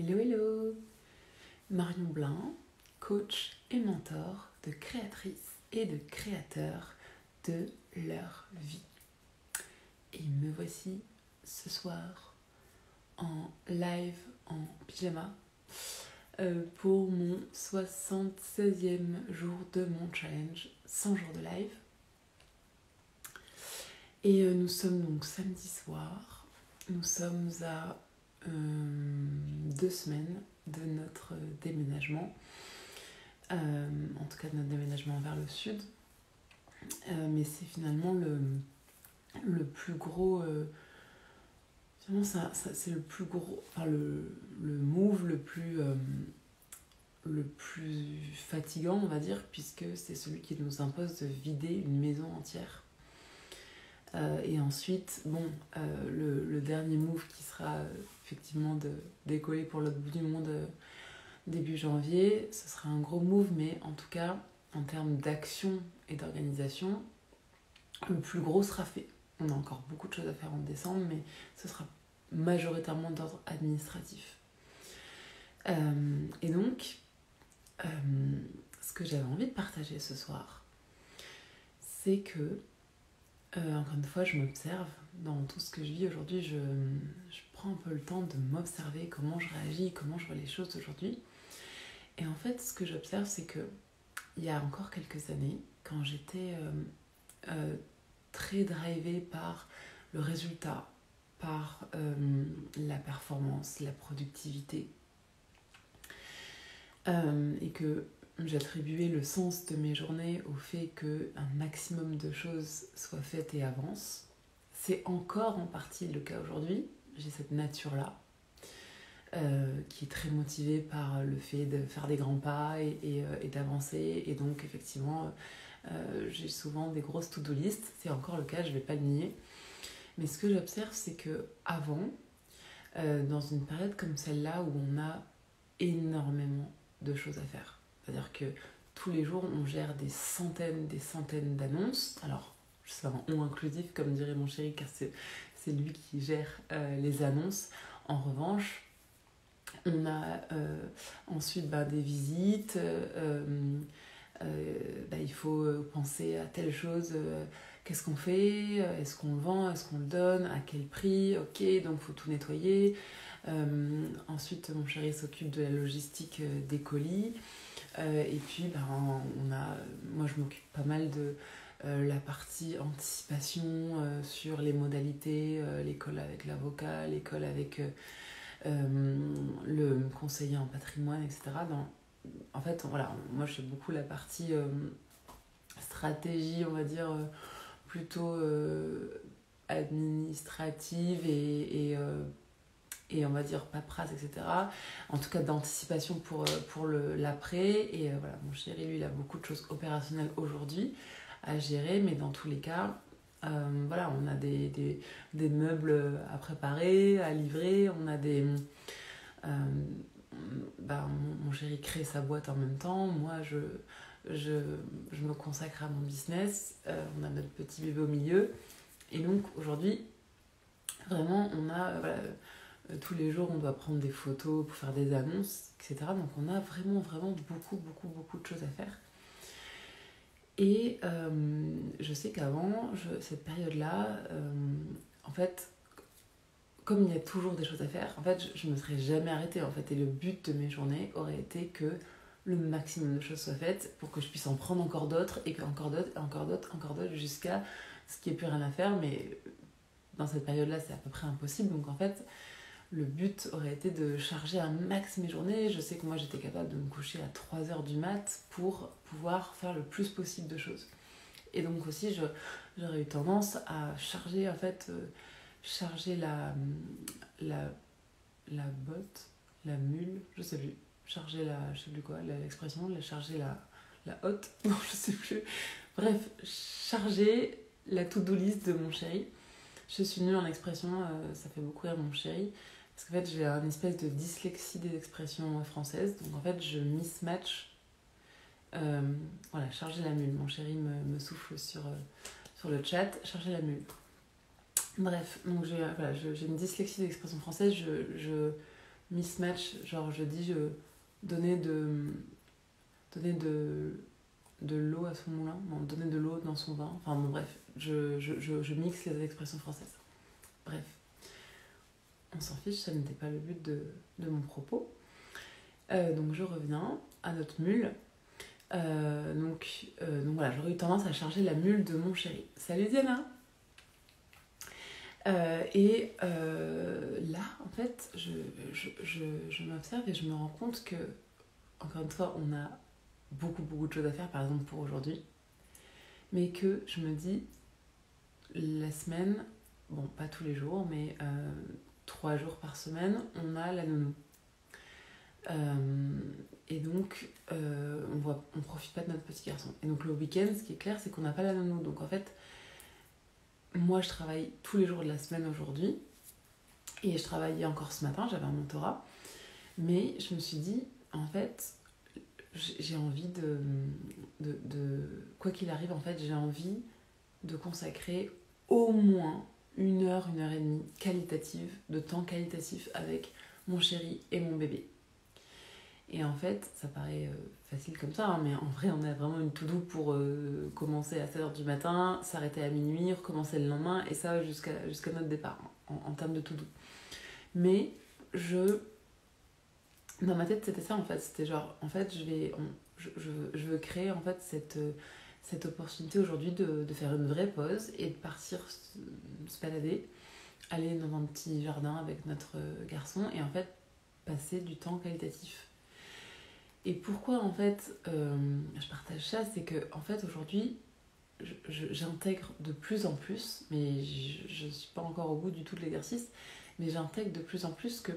Hello, hello! Marion Blin, coach et mentor de créatrices et de créateurs de leur vie. Et me voici ce soir en live, en pyjama, pour mon 76e jour de mon challenge 100 jours de live. Et nous sommes donc samedi soir. Nous sommes à 2 semaines de notre déménagement, en tout cas de notre déménagement vers le sud, mais c'est finalement le plus gros, c'est le plus gros, enfin le move le plus fatigant, on va dire, puisque c'est celui qui nous impose de vider une maison entière. Et ensuite, le dernier move qui sera effectivement de décoller pour l'autre bout du monde début janvier, ce sera un gros move, mais en tout cas, en termes d'action et d'organisation, le plus gros sera fait. On a encore beaucoup de choses à faire en décembre, mais ce sera majoritairement d'ordre administratif. Et donc, ce que j'avais envie de partager ce soir, c'est que encore une fois, je m'observe dans tout ce que je vis aujourd'hui. Je prends un peu le temps de m'observer, comment je réagis, comment je vois les choses aujourd'hui. Et en fait, ce que j'observe, c'est que il y a encore quelques années, quand j'étais très drivée par le résultat, par la performance, la productivité, et que j'attribuais le sens de mes journées au fait qu'un maximum de choses soient faites et avancent. C'est encore en partie le cas aujourd'hui. J'ai cette nature-là qui est très motivée par le fait de faire des grands pas et d'avancer. Et donc, effectivement, j'ai souvent des grosses to-do list. C'est encore le cas, je ne vais pas le nier. Mais ce que j'observe, c'est qu'avant, dans une période comme celle-là où on a énormément de choses à faire, c'est-à-dire que tous les jours, on gère des centaines d'annonces. Alors, c'est un on inclusif, comme dirait mon chéri, car c'est lui qui gère les annonces. En revanche, on a ensuite des visites. Il faut penser à telle chose. Qu'est-ce qu'on fait? Est-ce qu'on le vend? Est-ce qu'on le donne? À quel prix? Ok, donc il faut tout nettoyer. Ensuite, mon chéri s'occupe de la logistique des colis. Et puis, moi, je m'occupe pas mal de la partie anticipation sur les modalités, l'école avec l'avocat, l'école avec le conseiller en patrimoine, etc. En fait, voilà, moi, je fais beaucoup la partie stratégie, on va dire, plutôt administrative et on va dire paperasse, etc. En tout cas d'anticipation pour l'après. Et voilà, mon chéri, lui, il a beaucoup de choses opérationnelles aujourd'hui à gérer, mais dans tous les cas, voilà, on a des meubles à préparer, à livrer, on a mon chéri crée sa boîte en même temps, moi je me consacre à mon business, on a notre petit bébé au milieu, et donc aujourd'hui, vraiment, on a... tous les jours, on doit prendre des photos pour faire des annonces, etc. Donc, on a vraiment beaucoup de choses à faire. Et je sais qu'avant, cette période-là, en fait, comme il y a toujours des choses à faire, en fait, je ne me serais jamais arrêtée. En fait, et le but de mes journées aurait été que le maximum de choses soient faites pour que je puisse en prendre encore d'autres, et puis encore d'autres, jusqu'à ce qu'il n'y ait plus rien à faire. Mais dans cette période-là, c'est à peu près impossible. Donc, en fait, le but aurait été de charger un max mes journées. Je sais que moi, j'étais capable de me coucher à 3h du mat pour pouvoir faire le plus possible de choses. Et donc aussi, j'aurais eu tendance à charger, en fait, charger la botte, la mule, je sais plus. Charger je sais plus quoi, l'expression, charger la hotte, non, je sais plus. Bref, charger la to-do list de mon chéri. Je suis nulle en expression, ça fait beaucoup rire mon chéri. Parce qu'en fait, j'ai une espèce de dyslexie des expressions françaises. Donc en fait, je mismatch. Voilà, charger la mule. Mon chéri me souffle sur le chat. Charger la mule. Bref, donc j'ai une dyslexie des expressions françaises. Je mismatch, genre je dis donner de l'eau à son moulin, non, donner de l'eau dans son vin, enfin bon bref, je mixe les expressions françaises. Bref, on s'en fiche, ça n'était pas le but de mon propos. Donc je reviens à notre mule. Donc voilà, j'aurais eu tendance à charger la mule de mon chéri. Salut Diana. Là, en fait, je m'observe et je me rends compte que, encore une fois, on a beaucoup de choses à faire, par exemple pour aujourd'hui, mais que je me dis, la semaine, bon, pas tous les jours, mais 3 jours par semaine, on a la nounou. Et donc, on profite pas de notre petit garçon. Et donc, le week-end, ce qui est clair, c'est qu'on n'a pas la nounou. Donc, en fait, moi, je travaille tous les jours de la semaine aujourd'hui. Et je travaillais encore ce matin, j'avais un mentorat. Mais je me suis dit, en fait, j'ai envie quoi qu'il arrive, en fait, j'ai envie de consacrer au moins 1 heure et demie qualitative, de temps qualitatif avec mon chéri et mon bébé. Et en fait, ça paraît facile comme ça, hein, mais en vrai, on a vraiment une to-do pour commencer à 7h du matin, s'arrêter à minuit, recommencer le lendemain, et ça jusqu'à notre départ, en termes de to-do. Mais dans ma tête, c'était ça, en fait. C'était genre, en fait, je veux créer, en fait, cette opportunité aujourd'hui de faire une vraie pause et de partir se balader, aller dans un petit jardin avec notre garçon, et en fait, passer du temps qualitatif. Et pourquoi en fait je partage ça, c'est que en fait aujourd'hui j'intègre de plus en plus, mais je ne suis pas encore au bout du tout de l'exercice, mais j'intègre de plus en plus que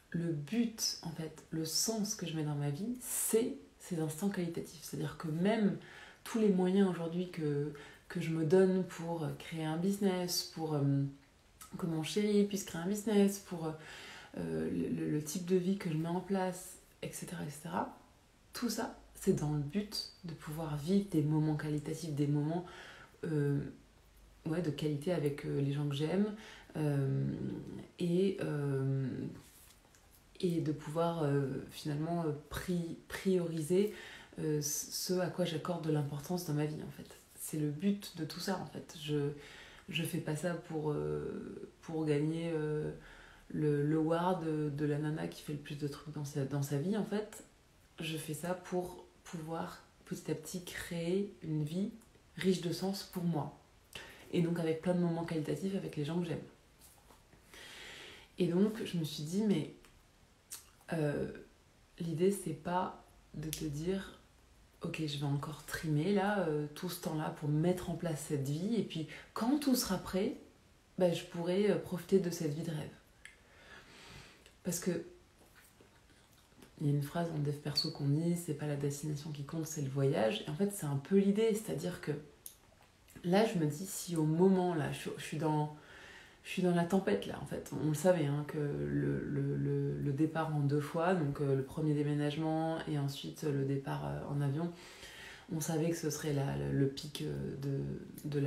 le but, en fait, le sens que je mets dans ma vie, c'est ces instants qualitatifs. C'est-à-dire que même tous les moyens aujourd'hui que je me donne pour créer un business, pour que mon chéri puisse créer un business, pour le type de vie que je mets en place, etc., etc., tout ça, c'est dans le but de pouvoir vivre des moments qualitatifs, des moments de qualité avec les gens que j'aime, et de pouvoir finalement prioriser ce à quoi j'accorde de l'importance dans ma vie, en fait. C'est le but de tout ça, en fait. Je fais pas ça pour gagner le award de la nana qui fait le plus de trucs dans sa vie, en fait. Je fais ça pour pouvoir petit à petit créer une vie riche de sens pour moi. Et donc avec plein de moments qualitatifs avec les gens que j'aime. Et donc je me suis dit, mais l'idée c'est pas de te dire, ok, je vais encore trimer là, tout ce temps-là pour mettre en place cette vie, et puis quand tout sera prêt, je pourrai profiter de cette vie de rêve. Parce que il y a une phrase en dev perso qu'on dit, c'est pas la destination qui compte, c'est le voyage. Et en fait, c'est un peu l'idée, c'est-à-dire que là, je me dis, si au moment, là, je suis dans la tempête, là, en fait. On le savait, hein, que le départ en 2 fois, donc le premier déménagement et ensuite le départ en avion, on savait que ce serait le pic de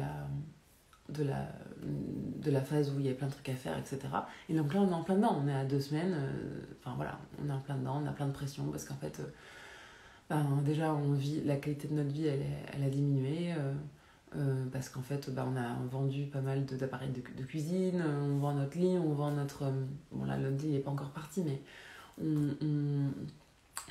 la phase où il y a plein de trucs à faire, etc. Et donc là, on est en plein dedans, on est à 2 semaines, voilà, on est en plein dedans, on a plein de pression, parce qu'en fait, déjà, la qualité de notre vie, elle a diminué, parce qu'en fait, on a vendu pas mal d'appareils de cuisine, on vend notre lit, on vend notre... bon là, notre lit n'est pas encore parti, mais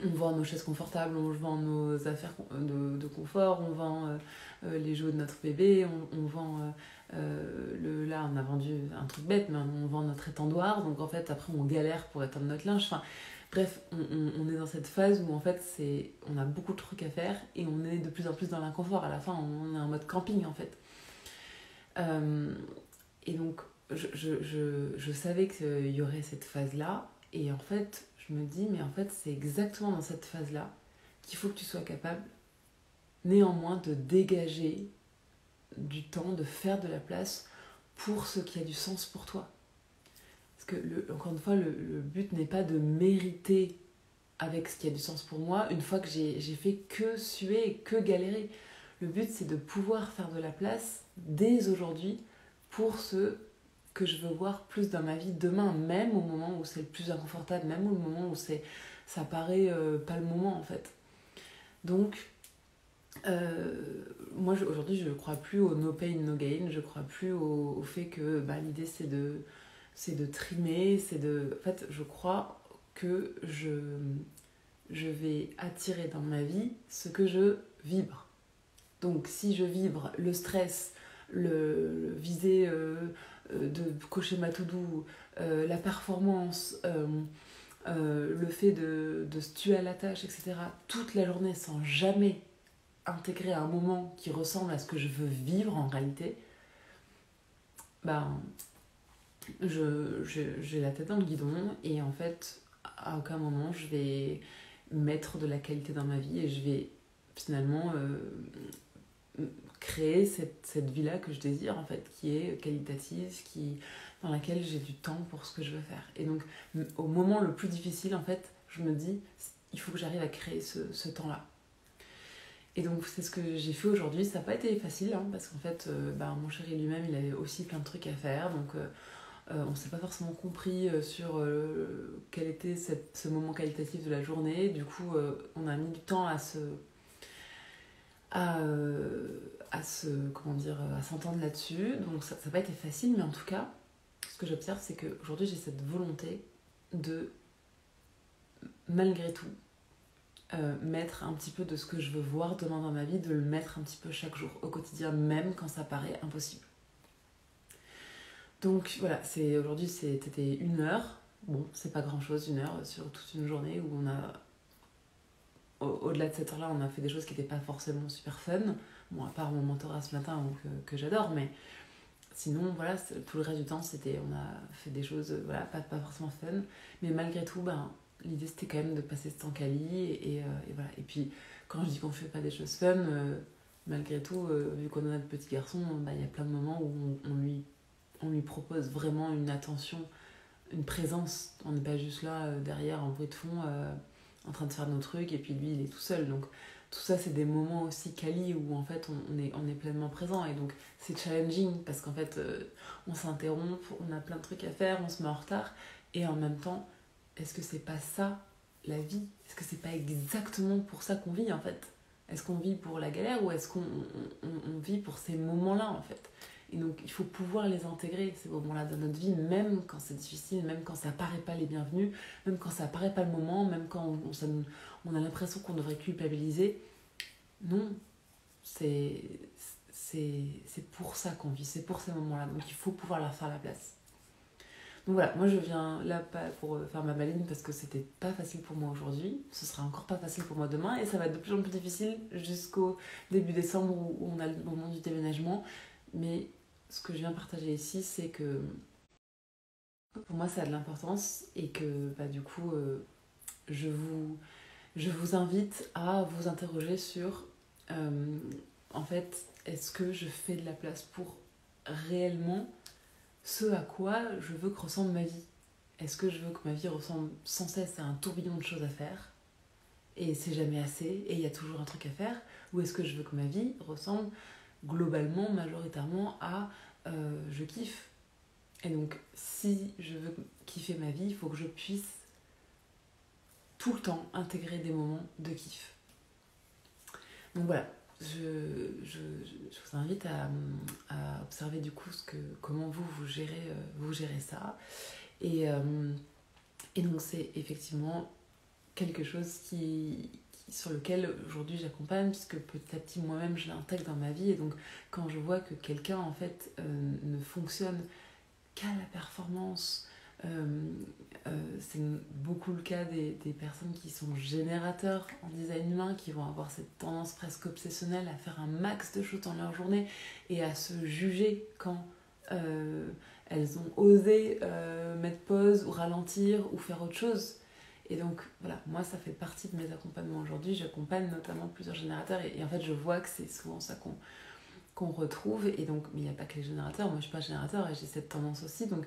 on vend nos chaises confortables, on vend nos affaires de confort, on vend les jouets de notre bébé, on vend... là, on a vendu un truc bête, mais on vend notre étendoir, donc en fait, après, on galère pour étendre notre linge. Enfin, bref, on est dans cette phase où en fait, on a beaucoup de trucs à faire et on est de plus en plus dans l'inconfort. À la fin, on est en mode camping, en fait. Et donc, je savais qu'il y aurait cette phase-là, et en fait, je me dis, mais en fait, c'est exactement dans cette phase-là qu'il faut que tu sois capable, néanmoins, de dégager du temps, de faire de la place pour ce qui a du sens pour toi. Parce que, encore une fois, le but n'est pas de mériter avec ce qui a du sens pour moi, une fois que j'ai fait que suer et que galérer. Le but, c'est de pouvoir faire de la place dès aujourd'hui pour ce que je veux voir plus dans ma vie demain, même au moment où c'est le plus inconfortable, même au moment où ça paraît pas le moment en fait. Donc, moi aujourd'hui je ne crois plus au no pain no gain, je ne crois plus au fait que l'idée c'est de trimer, en fait je crois que je vais attirer dans ma vie ce que je vibre. Donc si je vibre le stress, le viser de cocher ma to-do, la performance, le fait de se tuer à la tâche, etc., toute la journée sans jamais intégrer un moment qui ressemble à ce que je veux vivre en réalité, j'ai la tête dans le guidon et en fait, à aucun moment je vais mettre de la qualité dans ma vie et je vais finalement créer cette vie-là que je désire en fait, qui est qualitative, dans laquelle j'ai du temps pour ce que je veux faire. Et donc, au moment le plus difficile, en fait, je me dis, il faut que j'arrive à créer ce temps-là. Et donc, c'est ce que j'ai fait aujourd'hui. Ça n'a pas été facile, hein, parce qu'en fait, mon chéri lui-même, il avait aussi plein de trucs à faire. Donc, on ne s'est pas forcément compris sur quel était ce moment qualitatif de la journée. Du coup, on a mis du temps à s'entendre là-dessus. Donc, ça n'a pas été facile, mais en tout cas, ce que j'observe, c'est qu'aujourd'hui, j'ai cette volonté de, malgré tout, mettre un petit peu de ce que je veux voir demain dans ma vie, de le mettre un petit peu chaque jour, au quotidien, même quand ça paraît impossible. Donc voilà, aujourd'hui c'était 1 heure. Bon, c'est pas grand-chose, 1 heure sur toute une journée où on a... Au-delà de cette heure-là, on a fait des choses qui n'étaient pas forcément super fun. Bon, à part mon mentorat ce matin que j'adore, mais sinon, voilà, tout le reste du temps, on a fait des choses pas forcément fun. Mais malgré tout, l'idée c'était quand même de passer ce temps quali et voilà. Et puis, quand je dis qu'on fait pas des choses fun, malgré tout, vu qu'on a notre petit garçon, il y a plein de moments où on lui propose vraiment une attention, une présence. On n'est pas juste là derrière en bruit de fond en train de faire nos trucs et puis lui il est tout seul. Donc tout ça c'est des moments aussi quali où en fait on est pleinement présent et donc c'est challenging parce qu'en fait on s'interrompt, on a plein de trucs à faire, on se met en retard et en même temps est-ce que c'est pas ça la vie? Est-ce que c'est pas exactement pour ça qu'on vit en fait? Est-ce qu'on vit pour la galère ou est-ce qu'on vit pour ces moments-là en fait? Et donc il faut pouvoir les intégrer, ces moments-là dans notre vie, même quand c'est difficile, même quand ça paraît pas les bienvenus, même quand ça paraît pas le moment, même quand on a l'impression qu'on devrait culpabiliser. Non, c'est pour ça qu'on vit, c'est pour ces moments-là. Donc il faut pouvoir leur faire la place. Donc voilà, moi je viens là pas pour faire ma maline parce que c'était pas facile pour moi aujourd'hui, ce sera encore pas facile pour moi demain et ça va être de plus en plus difficile jusqu'au début décembre où on a le moment du déménagement. Mais ce que je viens partager ici, c'est que pour moi ça a de l'importance et que du coup je vous invite à vous interroger sur en fait, est-ce que je fais de la place pour réellement ce à quoi je veux que ressemble ma vie? Est-ce que je veux que ma vie ressemble sans cesse à un tourbillon de choses à faire et c'est jamais assez et il y a toujours un truc à faire? Ou est-ce que je veux que ma vie ressemble globalement, majoritairement à je kiffe? Et donc si je veux kiffer ma vie, il faut que je puisse tout le temps intégrer des moments de kiff. Donc voilà, je vous invite à observer du coup comment vous gérez ça. Et donc c'est effectivement quelque chose sur lequel aujourd'hui j'accompagne, puisque petit à petit moi-même je l'intègre dans ma vie. Et donc quand je vois que quelqu'un en fait ne fonctionne qu'à la performance, c'est beaucoup le cas des personnes qui sont générateurs en design humain, qui vont avoir cette tendance presque obsessionnelle à faire un max de choses dans leur journée et à se juger quand elles ont osé mettre pause ou ralentir ou faire autre chose. Et donc voilà, moi ça fait partie de mes accompagnements aujourd'hui. J'accompagne notamment plusieurs générateurs et en fait je vois que c'est souvent ça qu'on retrouve. Et donc, mais il n'y a pas que les générateurs, moi je suis pas générateur et j'ai cette tendance aussi. Donc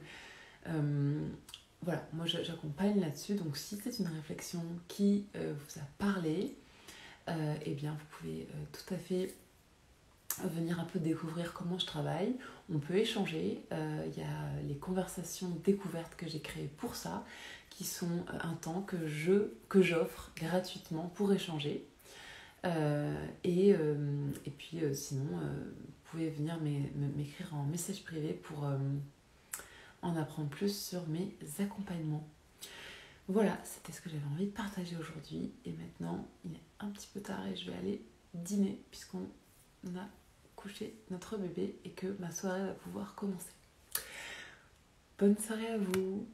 voilà, moi j'accompagne là-dessus. Donc si c'est une réflexion qui vous a parlé, eh bien vous pouvez tout à fait venir un peu découvrir comment je travaille. On peut échanger. Il y a les conversations découvertes que j'ai créées pour ça, qui sont un temps que j'offre gratuitement pour échanger. Et puis sinon, vous pouvez venir m'écrire en message privé pour en apprendre plus sur mes accompagnements. Voilà, c'était ce que j'avais envie de partager aujourd'hui. Et maintenant, il est un petit peu tard et je vais aller dîner puisqu'on a couché notre bébé et que ma soirée va pouvoir commencer. Bonne soirée à vous!